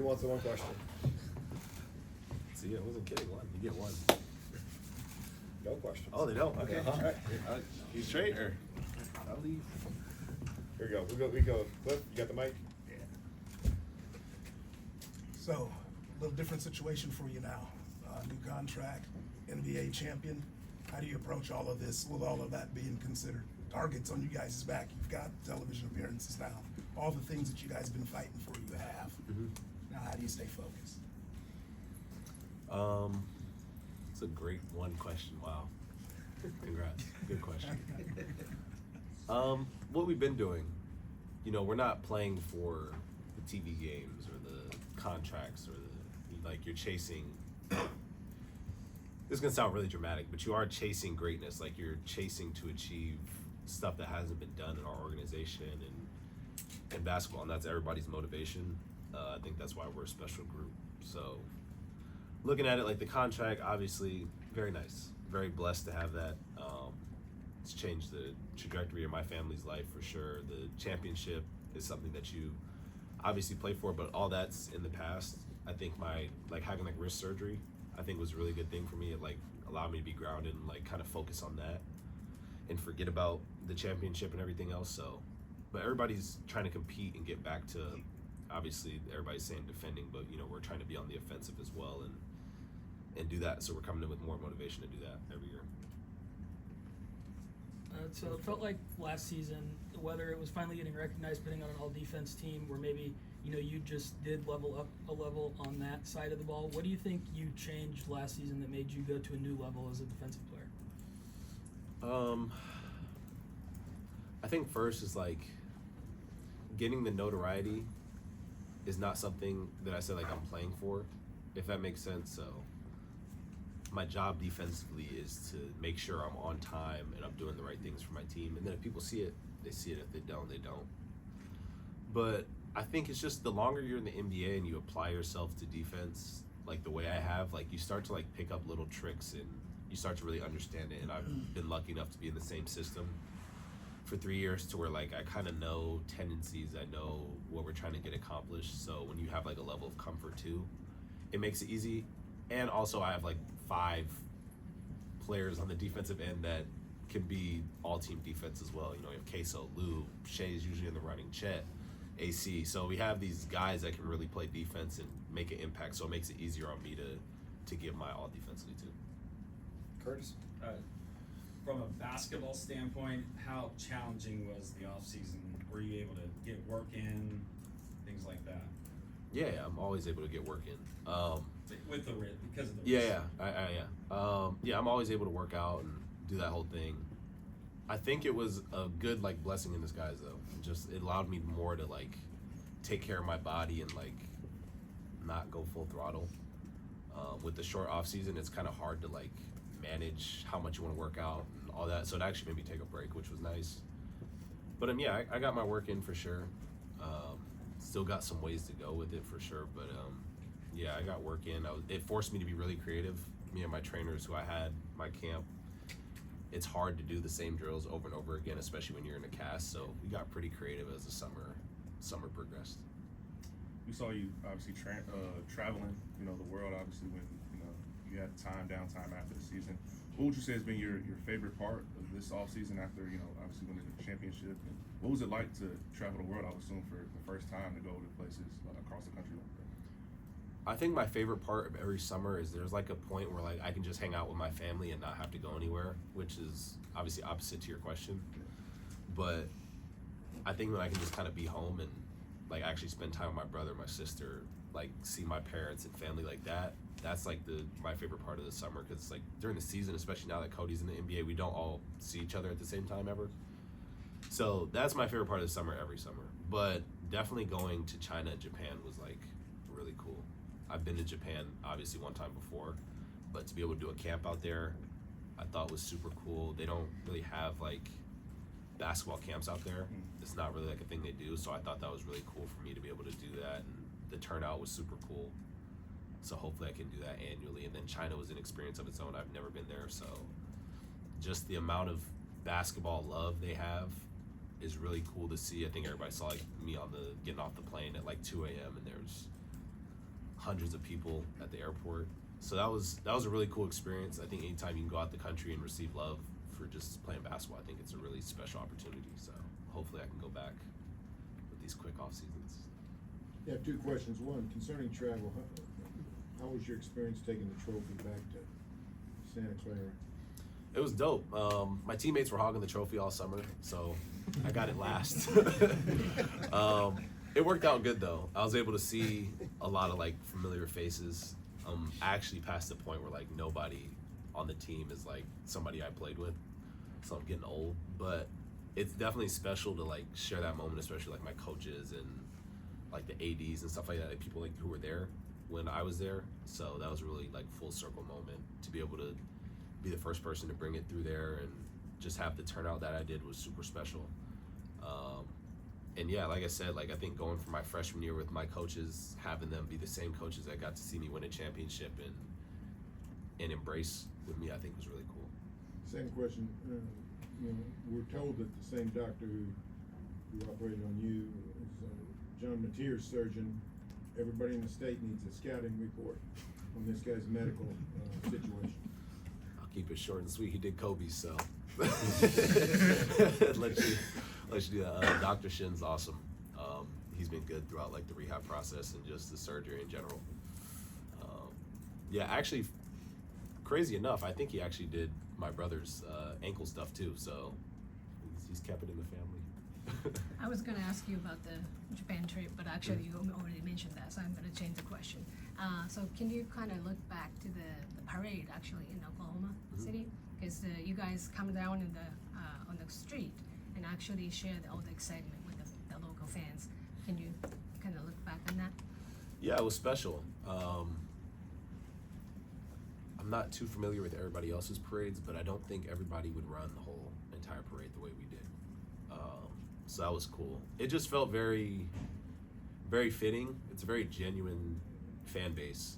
wants the one question? See, I wasn't kidding. One, you get one. No questions. Oh, they don't. Okay, all right. You straight or? I'll leave. Here we go. Cliff, you got the mic? Yeah. So, a little different situation for you now. New contract, NBA champion. How do you approach all of this with all of that being considered? Targets on you guys' back. You've got television appearances now. All the things that you guys have been fighting for, you have. Mm-hmm. Now, how do you stay focused? It's a great one question. Wow. Congrats. Good question. What we've been doing, we're not playing for the TV games or the contracts or you're chasing. This is gonna sound really dramatic, but you are chasing greatness. Like you're chasing to achieve stuff that hasn't been done in our organization and in basketball, and that's everybody's motivation. I think that's why we're a special group. So looking at it like the contract, obviously very nice, very blessed to have that. It's changed the trajectory of my family's life for sure. The championship is something that you obviously play for, but all that's in the past. I think my having wrist surgery, I think was a really good thing for me. It allowed me to be grounded and kind of focus on that and forget about the championship and everything else. So, but everybody's trying to compete and get back to, obviously everybody's saying defending, but we're trying to be on the offensive as well and do that. So we're coming in with more motivation to do that every year. So it felt like last season, whether it was finally getting recognized, putting on an all-defense team, where maybe you just did level up a level on that side of the ball. What do you think you changed last season that made you go to a new level as a defensive player? I think first is getting the notoriety is not something that I said I'm playing for, if that makes sense. So my job defensively is to make sure I'm on time and I'm doing the right things for my team. And then if people see it, they see it. If they don't, they don't. But I think it's just the longer you're in the NBA and you apply yourself to defense, the way I have, you start to pick up little tricks and you start to really understand it. And I've been lucky enough to be in the same system for 3 years to where I kind of know tendencies, I know what we're trying to get accomplished. So when you have a level of comfort too, it makes it easy. And also I have 5 players on the defensive end that can be all team defense as well. You have Queso, Lou, Shea's usually in the running, Chet, AC. So we have these guys that can really play defense and make an impact. So it makes it easier on me to give my all defensively too. Curtis? From a basketball standpoint, how challenging was the off season? Were you able to get work in, things like that? Yeah, I'm always able to get work in. With the because of the yeah, I'm always able to work out and do that whole thing. I think it was a good blessing in disguise though. Just it allowed me more to take care of my body and not go full throttle. With the short off season, it's kind of hard to manage how much you want to work out and all that. So it actually made me take a break, which was nice. But I got my work in for sure. Still got some ways to go with it for sure, but I got work in. It forced me to be really creative. Me and my trainers who I had my camp, it's hard to do the same drills over and over again, especially when you're in a cast. So we got pretty creative as the summer progressed. We saw you obviously traveling, the world. Obviously, when you had downtime after the season. What would you say has been your favorite part of this off season after obviously winning the championship? And what was it like to travel the world? I would assume for the first time to go to places across the country like that. I think my favorite part of every summer is there's a point where I can just hang out with my family and not have to go anywhere, which is obviously opposite to your question. But I think when I can just kind of be home and actually spend time with my brother, my sister, see my parents and family like that, that's my favorite part of the summer, because during the season, especially now that Cody's in the NBA, we don't all see each other at the same time ever. So that's my favorite part of the summer every summer. But definitely going to China and Japan was really cool. I've been to Japan obviously one time before, but to be able to do a camp out there, I thought was super cool. They don't really have basketball camps out there. It's not really a thing they do. So I thought that was really cool for me to be able to do that, and the turnout was super cool. So hopefully I can do that annually. And then China was an experience of its own. I've never been there, so just the amount of basketball love they have is really cool to see. I think everybody saw me on getting off the plane at 2 a.m. and there's hundreds of people at the airport. So that was a really cool experience. I think anytime you can go out the country and receive love for just playing basketball, I think it's a really special opportunity. So hopefully I can go back with these quick off seasons. I have two questions. One, concerning travel, how was your experience taking the trophy back to Santa Clara? It was dope. My teammates were hogging the trophy all summer, so I got it last. It worked out good though. I was able to see a lot of like familiar faces. I actually passed the point where like nobody on the team is like somebody I played with, so I'm getting old. But it's definitely special to like share that moment, especially like my coaches and like the ADs and stuff like that, like people like who were there when I was there. So that was really like full circle moment to be able to be the first person to bring it through there and just have the turnout that I did was super special. And yeah, like I said, like I think going from my freshman year with my coaches, having them be the same coaches that got to see me win a championship and embrace with me, I think was really cool. Second question, we're told that the same doctor who operated on you is John Mateer's surgeon. Everybody in the state needs a scouting report on this guy's medical situation. I'll keep it short and sweet. He did Kobe's, so let you do that. Dr. Shin's awesome. He's been good throughout like the rehab process and just the surgery in general. Yeah, actually, crazy enough, I think he actually did my brother's ankle stuff too. So he's kept it in the family. I was going to ask you about the Japan trip, but actually you already mentioned that, so I'm going to change the question. So can you kind of look back to the parade actually in Oklahoma City? Because you guys come down in on the street and actually share all the excitement with the local fans. Can you kind of look back on that? Yeah, it was special. I'm not too familiar with everybody else's parades, but I don't think everybody would run the whole entire parade the way we did. So that was cool. It just felt very, very fitting. It's a very genuine fan base.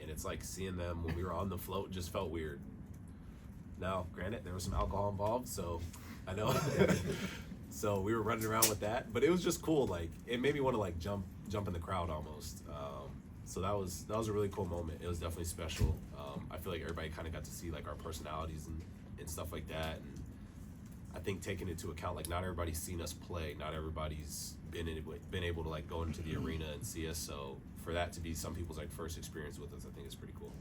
And it's like seeing them when we were on the float just felt weird. Now, granted, there was some alcohol involved, so I know. So we were running around with that, but it was just cool. Like it made me want to like jump in the crowd almost. So that was a really cool moment. It was definitely special. I feel like everybody kind of got to see like our personalities and stuff like that. And I think taking into account like not everybody's seen us play, not everybody's been able to like go into the arena and see us. So for that to be some people's like first experience with us, I think is pretty cool.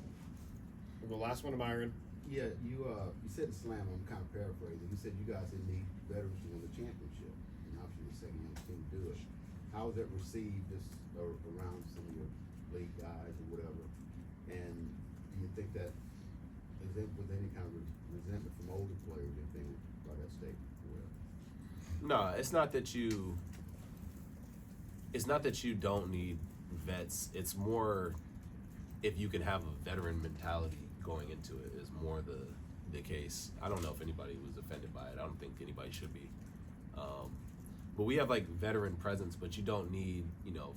We'll go last one to Myron. Yeah, you said the slam. I'm kind of paraphrasing. You said you guys didn't need veterans to win the championship, and obviously the second youngest team to do it. How is that received around some of your league guys or whatever? And do you think that is it with any kind of resentment from older players if they were by that statement? No, it's not that you don't need vets. It's more if you can have a veteran mentality going into it is more the case. I don't know if anybody was offended by it. I don't think anybody should be. But we have like veteran presence, but you don't need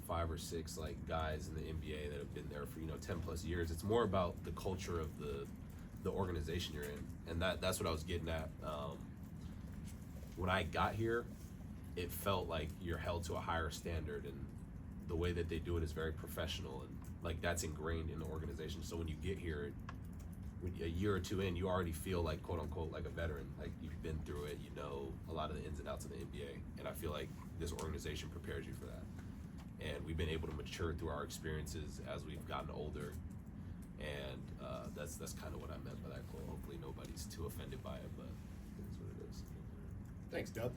5 or 6 like guys in the NBA that have been there for 10 plus years. It's more about the culture of the organization you're in, and that's what I was getting at. When I got here, it felt like you're held to a higher standard, and the way that they do it is very professional, and like that's ingrained in the organization. So when you get here, a year or two in, you already feel like quote unquote like a veteran, like you've been through it, you know a lot of the ins and outs of the NBA, and I feel like this organization prepares you for that. And we've been able to mature through our experiences as we've gotten older, and that's kind of what I meant by that quote. Hopefully nobody's too offended by it, but it is what it is. Thanks, Dub.